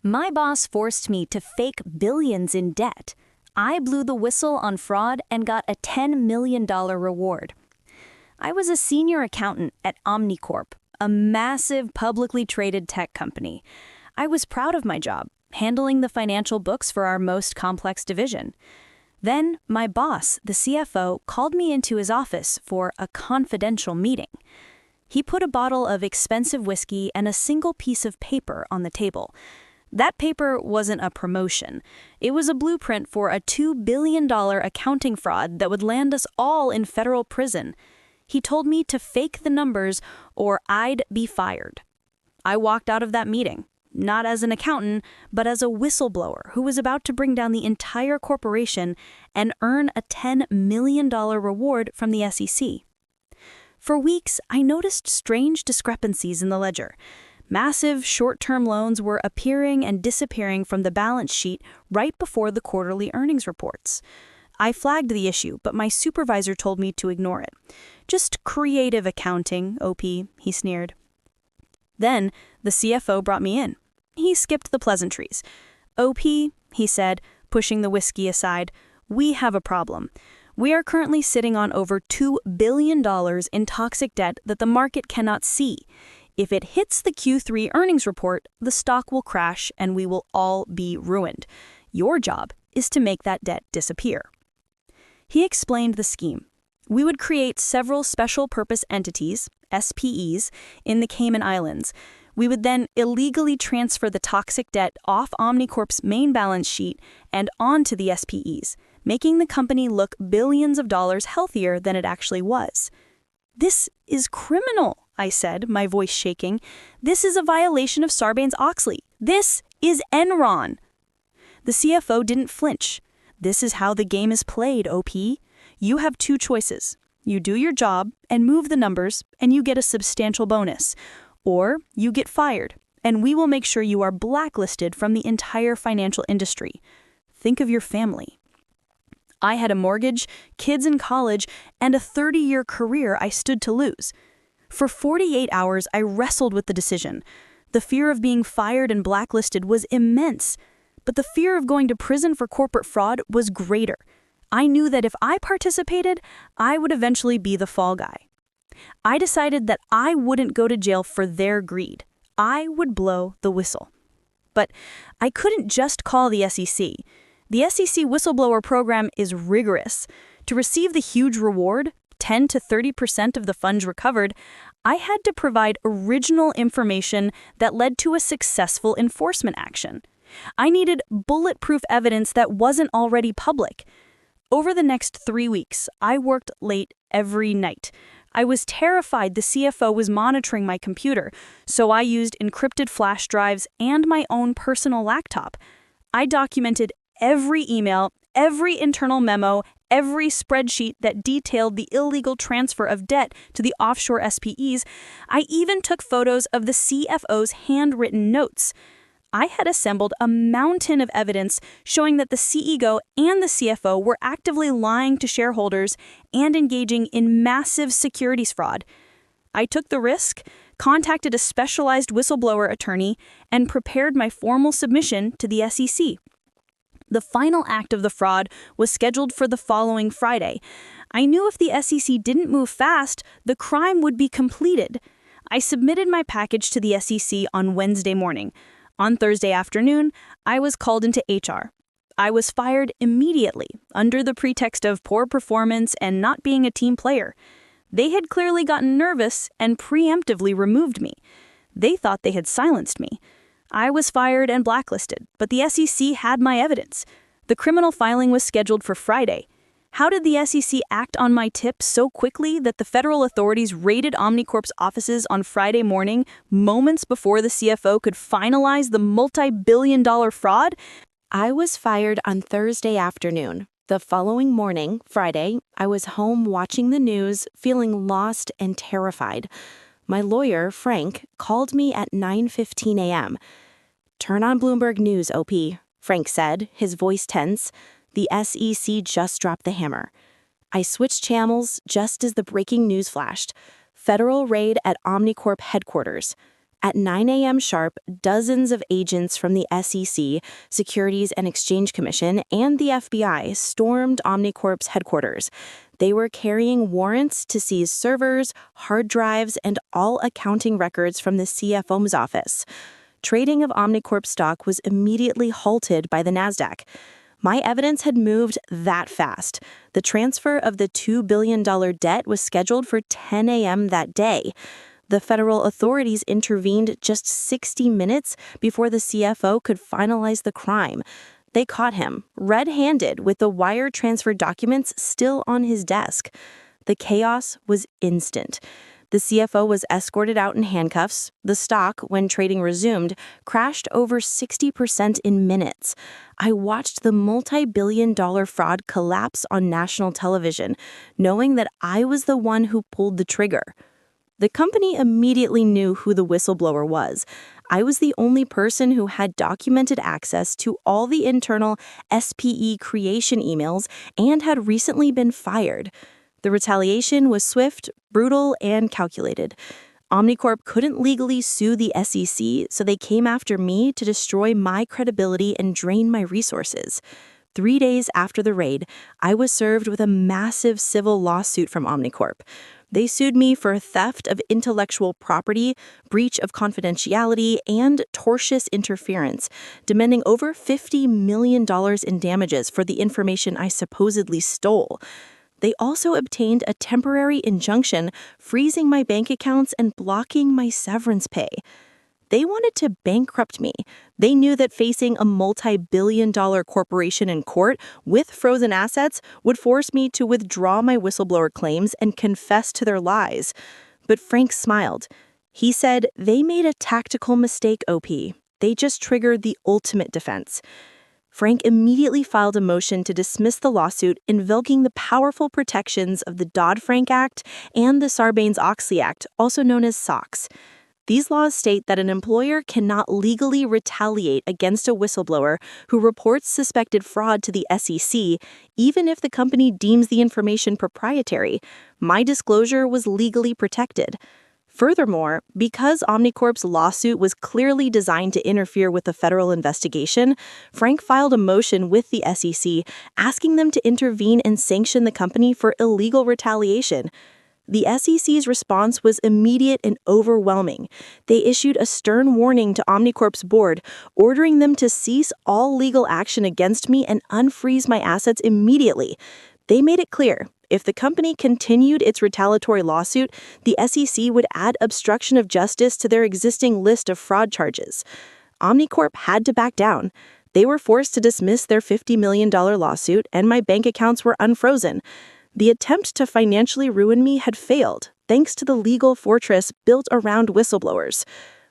My boss forced me to fake billions in debt. I blew the whistle on fraud and got a $10 million reward. I was a senior accountant at OmniCorp, a massive publicly traded tech company. I was proud of my job, handling the financial books for our most complex division. Then, my boss, the CFO, called me into his office for a confidential meeting. He put a bottle of expensive whiskey and a single piece of paper on the table. That paper wasn't a promotion. It was a blueprint for a $2 billion accounting fraud that would land us all in federal prison. He told me to fake the numbers or I'd be fired. I walked out of that meeting, not as an accountant, but as a whistleblower who was about to bring down the entire corporation and earn a $10 million reward from the SEC. For weeks, I noticed strange discrepancies in the ledger. Massive short-term loans were appearing and disappearing from the balance sheet right before the quarterly earnings reports. I flagged the issue, but my supervisor told me to ignore it. Just creative accounting, OP, he sneered. Then, the CFO brought me in. He skipped the pleasantries. OP, he said, pushing the whiskey aside, we have a problem. We are currently sitting on over $2 billion in toxic debt that the market cannot see. If it hits the Q3 earnings report, the stock will crash and we will all be ruined. Your job is to make that debt disappear. He explained the scheme. We would create several special purpose entities, SPEs, in the Cayman Islands. We would then illegally transfer the toxic debt off OmniCorp's main balance sheet and onto the SPEs, making the company look billions of dollars healthier than it actually was. This is criminal, I said, my voice shaking. This is a violation of Sarbanes-Oxley. This is Enron. The CFO didn't flinch. This is how the game is played, OP. You have two choices. You do your job and move the numbers, and you get a substantial bonus. Or you get fired, and we will make sure you are blacklisted from the entire financial industry. Think of your family. I had a mortgage, kids in college, and a 30-year career I stood to lose. For 48 hours, I wrestled with the decision. The fear of being fired and blacklisted was immense, but the fear of going to prison for corporate fraud was greater. I knew that if I participated, I would eventually be the fall guy. I decided that I wouldn't go to jail for their greed. I would blow the whistle. But I couldn't just call the SEC. The SEC whistleblower program is rigorous. To receive the huge reward, 10 to 30% of the funds recovered, I had to provide original information that led to a successful enforcement action. I needed bulletproof evidence that wasn't already public. Over the next 3 weeks, I worked late every night. I was terrified the CFO was monitoring my computer, so I used encrypted flash drives and my own personal laptop. I documented every email, every internal memo, every spreadsheet that detailed the illegal transfer of debt to the offshore SPEs. I even took photos of the CFO's handwritten notes. I had assembled a mountain of evidence showing that the CEO and the CFO were actively lying to shareholders and engaging in massive securities fraud. I took the risk, contacted a specialized whistleblower attorney, and prepared my formal submission to the SEC. The final act of the fraud was scheduled for the following Friday. I knew if the SEC didn't move fast, the crime would be completed. I submitted my package to the SEC on Wednesday morning. On Thursday afternoon, I was called into HR. I was fired immediately under the pretext of poor performance and not being a team player. They had clearly gotten nervous and preemptively removed me. They thought they had silenced me. I was fired and blacklisted, but the SEC had my evidence. The criminal filing was scheduled for Friday. How did the SEC act on my tip so quickly that the federal authorities raided OmniCorp's offices on Friday morning, moments before the CFO could finalize the multi-billion-dollar fraud? I was fired on Thursday afternoon. The following morning, Friday, I was home watching the news, feeling lost and terrified. My lawyer, Frank, called me at 9:15 a.m. "Turn on Bloomberg News, OP," Frank said, his voice tense. The SEC just dropped the hammer. I switched channels just as the breaking news flashed. Federal raid at OmniCorp headquarters. At 9 a.m. sharp, dozens of agents from the SEC, Securities and Exchange Commission, and the FBI stormed OmniCorp's headquarters. They were carrying warrants to seize servers, hard drives, and all accounting records from the CFO's office. Trading of OmniCorp stock was immediately halted by the Nasdaq. My evidence had moved that fast. The transfer of the $2 billion debt was scheduled for 10 a.m. that day. The federal authorities intervened just 60 minutes before the CFO could finalize the crime. They caught him, red-handed, with the wire transfer documents still on his desk. The chaos was instant. The CFO was escorted out in handcuffs. The stock, when trading resumed, crashed over 60% in minutes. I watched the multi-billion-dollar fraud collapse on national television, knowing that I was the one who pulled the trigger. The company immediately knew who the whistleblower was. I was the only person who had documented access to all the internal SPE creation emails and had recently been fired. The retaliation was swift, brutal, and calculated. OmniCorp couldn't legally sue the SEC, so they came after me to destroy my credibility and drain my resources. 3 days after the raid, I was served with a massive civil lawsuit from OmniCorp. They sued me for theft of intellectual property, breach of confidentiality, and tortious interference, demanding over $50 million in damages for the information I supposedly stole. They also obtained a temporary injunction freezing my bank accounts and blocking my severance pay. They wanted to bankrupt me. They knew that facing a multi-billion-dollar corporation in court with frozen assets would force me to withdraw my whistleblower claims and confess to their lies. But Frank smiled. He said, "They made a tactical mistake, OP. They just triggered the ultimate defense." Frank immediately filed a motion to dismiss the lawsuit, invoking the powerful protections of the Dodd-Frank Act and the Sarbanes-Oxley Act, also known as SOX. These laws state that an employer cannot legally retaliate against a whistleblower who reports suspected fraud to the SEC, even if the company deems the information proprietary. My disclosure was legally protected. Furthermore, because OmniCorp's lawsuit was clearly designed to interfere with the federal investigation, Frank filed a motion with the SEC asking them to intervene and sanction the company for illegal retaliation. The SEC's response was immediate and overwhelming. They issued a stern warning to OmniCorp's board, ordering them to cease all legal action against me and unfreeze my assets immediately. They made it clear, if the company continued its retaliatory lawsuit, the SEC would add obstruction of justice to their existing list of fraud charges. OmniCorp had to back down. They were forced to dismiss their $50 million lawsuit, and my bank accounts were unfrozen. The attempt to financially ruin me had failed, thanks to the legal fortress built around whistleblowers.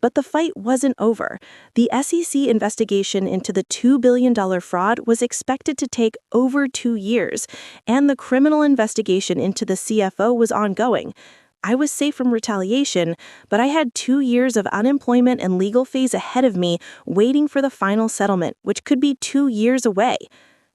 But the fight wasn't over. The SEC investigation into the $2 billion fraud was expected to take over 2 years, and the criminal investigation into the CFO was ongoing. I was safe from retaliation, but I had 2 years of unemployment and legal fees ahead of me waiting for the final settlement, which could be 2 years away.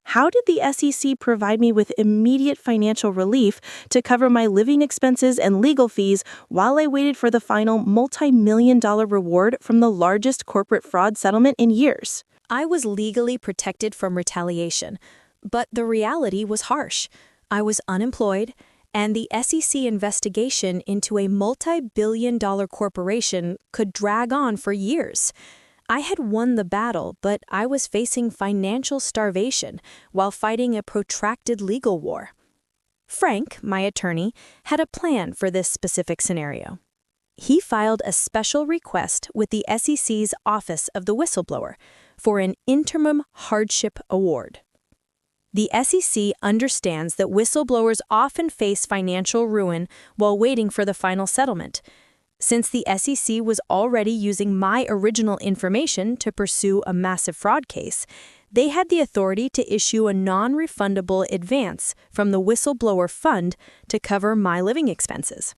How did the SEC provide me with immediate financial relief to cover my living expenses and legal fees while I waited for the final multi-million-dollar reward from the largest corporate fraud settlement in years? I was legally protected from retaliation, but the reality was harsh. I was unemployed, and the SEC investigation into a multi-billion-dollar corporation could drag on for years. I had won the battle, but I was facing financial starvation while fighting a protracted legal war. Frank, my attorney, had a plan for this specific scenario. He filed a special request with the SEC's Office of the Whistleblower for an interim hardship award. The SEC understands that whistleblowers often face financial ruin while waiting for the final settlement. Since the SEC was already using my original information to pursue a massive fraud case, they had the authority to issue a non-refundable advance from the whistleblower fund to cover my living expenses.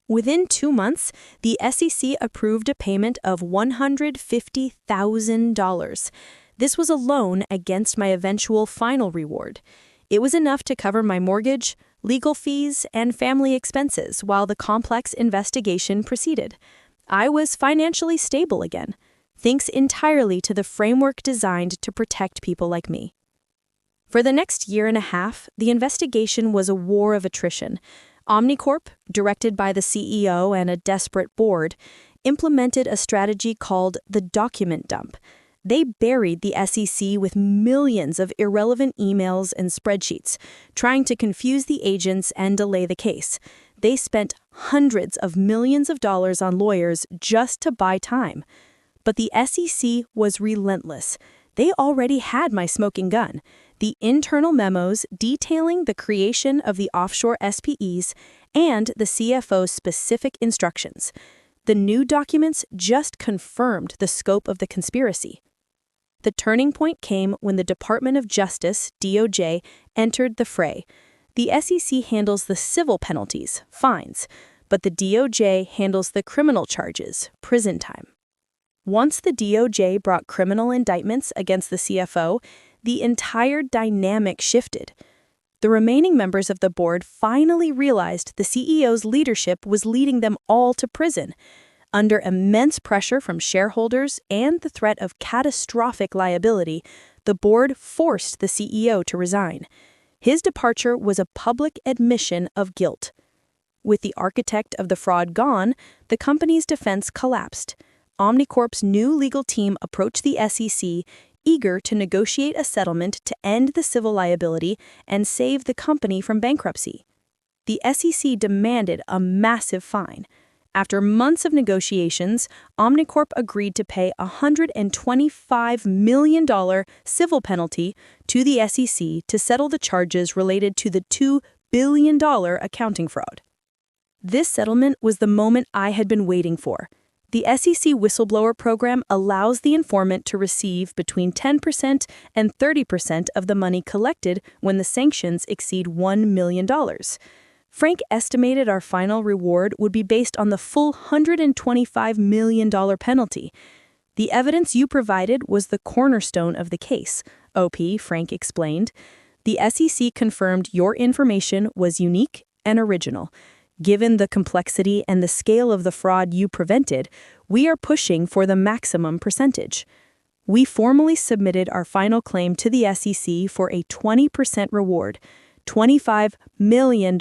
Within 2 months, the SEC approved a payment of $150,000. This was a loan against my eventual final reward. It was enough to cover my mortgage, legal fees, and family expenses while the complex investigation proceeded. I was financially stable again, thanks entirely to the framework designed to protect people like me. For the next year and a half, the investigation was a war of attrition. OmniCorp, directed by the CEO and a desperate board, implemented a strategy called the document dump. They buried the SEC with millions of irrelevant emails and spreadsheets, trying to confuse the agents and delay the case. They spent hundreds of millions of dollars on lawyers just to buy time. But the SEC was relentless. They already had my smoking gun: the internal memos detailing the creation of the offshore SPEs and the CFO's specific instructions. The new documents just confirmed the scope of the conspiracy. The turning point came when the Department of Justice, DOJ, entered the fray. The SEC handles the civil penalties, fines, but the DOJ handles the criminal charges, prison time. Once the DOJ brought criminal indictments against the CFO, the entire dynamic shifted. The remaining members of the board finally realized the CEO's leadership was leading them all to prison. Under immense pressure from shareholders and the threat of catastrophic liability, the board forced the CEO to resign. His departure was a public admission of guilt. With the architect of the fraud gone, the company's defense collapsed. OmniCorp's new legal team approached the SEC, eager to negotiate a settlement to end the civil liability and save the company from bankruptcy. The SEC demanded a massive fine. After months of negotiations, OmniCorp agreed to pay a $125 million civil penalty to the SEC to settle the charges related to the $2 billion accounting fraud. This settlement was the moment I had been waiting for. The SEC whistleblower program allows the informant to receive between 10% and 30% of the money collected when the sanctions exceed $1 million. Frank estimated our final reward would be based on the full $125 million penalty. The evidence you provided was the cornerstone of the case, OP, Frank explained. The SEC confirmed your information was unique and original. Given the complexity and the scale of the fraud you prevented, we are pushing for the maximum percentage. We formally submitted our final claim to the SEC for a 20% reward, $25 million.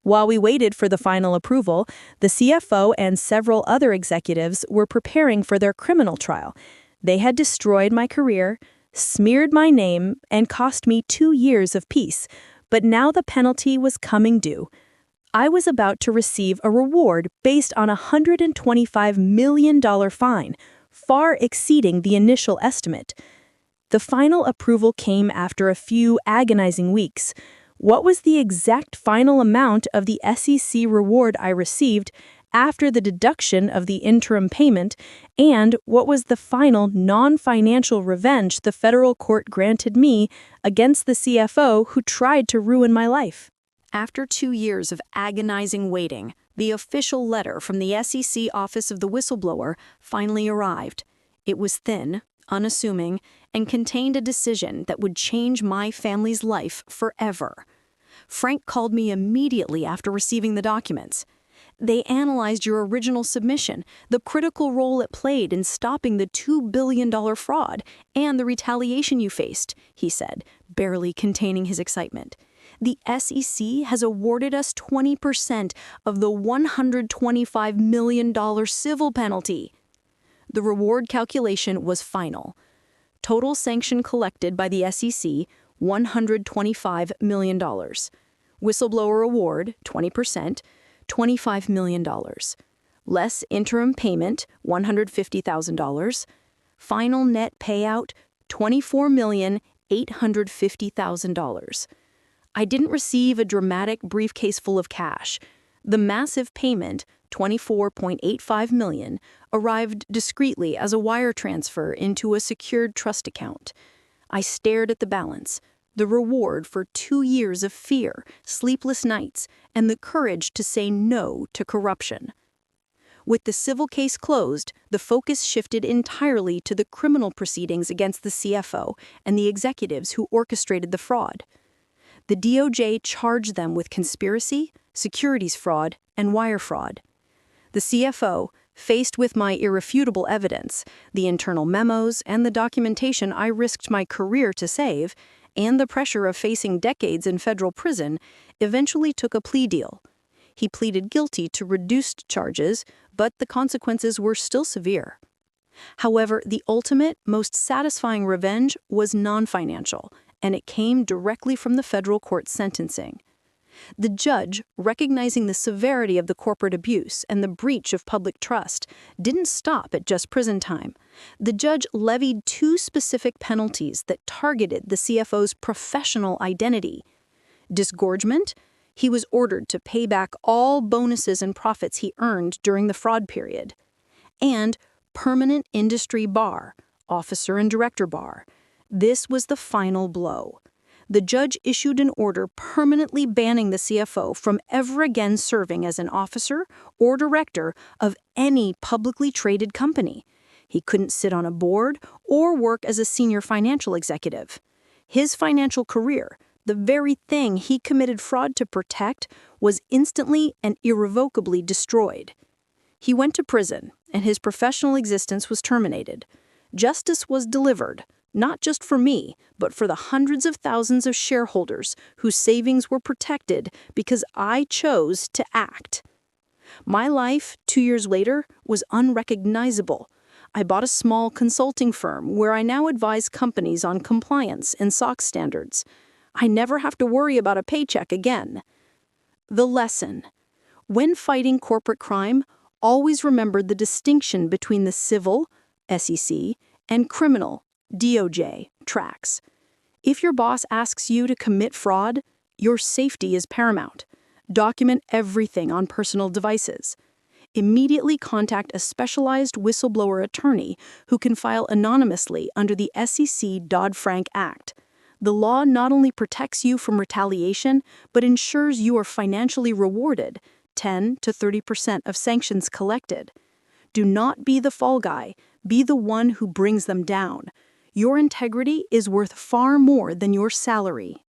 While we waited for the final approval, the CFO and several other executives were preparing for their criminal trial. They had destroyed my career, smeared my name, and cost me 2 years of peace. But now the penalty was coming due. I was about to receive a reward based on a $125 million fine, far exceeding the initial estimate. The final approval came after a few agonizing weeks. What was the exact final amount of the SEC reward I received after the deduction of the interim payment, and what was the final non-financial revenge the federal court granted me against the CFO who tried to ruin my life? After 2 years of agonizing waiting, the official letter from the SEC Office of the Whistleblower finally arrived. It was thin, unassuming, and contained a decision that would change my family's life forever. Frank called me immediately after receiving the documents. They analyzed your original submission, the critical role it played in stopping the $2 billion fraud, and the retaliation you faced, he said, barely containing his excitement. The SEC has awarded us 20% of the $125 million civil penalty. The reward calculation was final. Total sanction collected by the SEC, $125 million. Whistleblower award, 20%, $25 million. Less interim payment, $150,000. Final net payout, $24,850,000. I didn't receive a dramatic briefcase full of cash. The massive payment, $24.85 million, arrived discreetly as a wire transfer into a secured trust account. I stared at the balance, the reward for 2 years of fear, sleepless nights, and the courage to say no to corruption. With the civil case closed, the focus shifted entirely to the criminal proceedings against the CFO and the executives who orchestrated the fraud. The DOJ charged them with conspiracy, securities fraud, and wire fraud. The CFO, faced with my irrefutable evidence, the internal memos and the documentation I risked my career to save, and the pressure of facing decades in federal prison, eventually took a plea deal. He pleaded guilty to reduced charges, but the consequences were still severe. However, the ultimate, most satisfying revenge was non-financial, and it came directly from the federal court's sentencing. The judge, recognizing the severity of the corporate abuse and the breach of public trust, didn't stop at just prison time. The judge levied 2 specific penalties that targeted the CFO's professional identity. Disgorgement: he was ordered to pay back all bonuses and profits he earned during the fraud period. And permanent industry bar, officer and director bar. This was the final blow. The judge issued an order permanently banning the CFO from ever again serving as an officer or director of any publicly traded company. He couldn't sit on a board or work as a senior financial executive. His financial career, the very thing he committed fraud to protect, was instantly and irrevocably destroyed. He went to prison, and his professional existence was terminated. Justice was delivered, not just for me, but for the hundreds of thousands of shareholders whose savings were protected because I chose to act. My life, 2 years later, was unrecognizable. I bought a small consulting firm where I now advise companies on compliance and SOX standards. I never have to worry about a paycheck again. The lesson: when fighting corporate crime, always remember the distinction between the civil, SEC, and criminal, DOJ, tracks. If your boss asks you to commit fraud, your safety is paramount. Document everything on personal devices. Immediately contact a specialized whistleblower attorney who can file anonymously under the SEC Dodd-Frank Act. The law not only protects you from retaliation, but ensures you are financially rewarded, 10 to 30% of sanctions collected. Do not be the fall guy, be the one who brings them down. Your integrity is worth far more than your salary.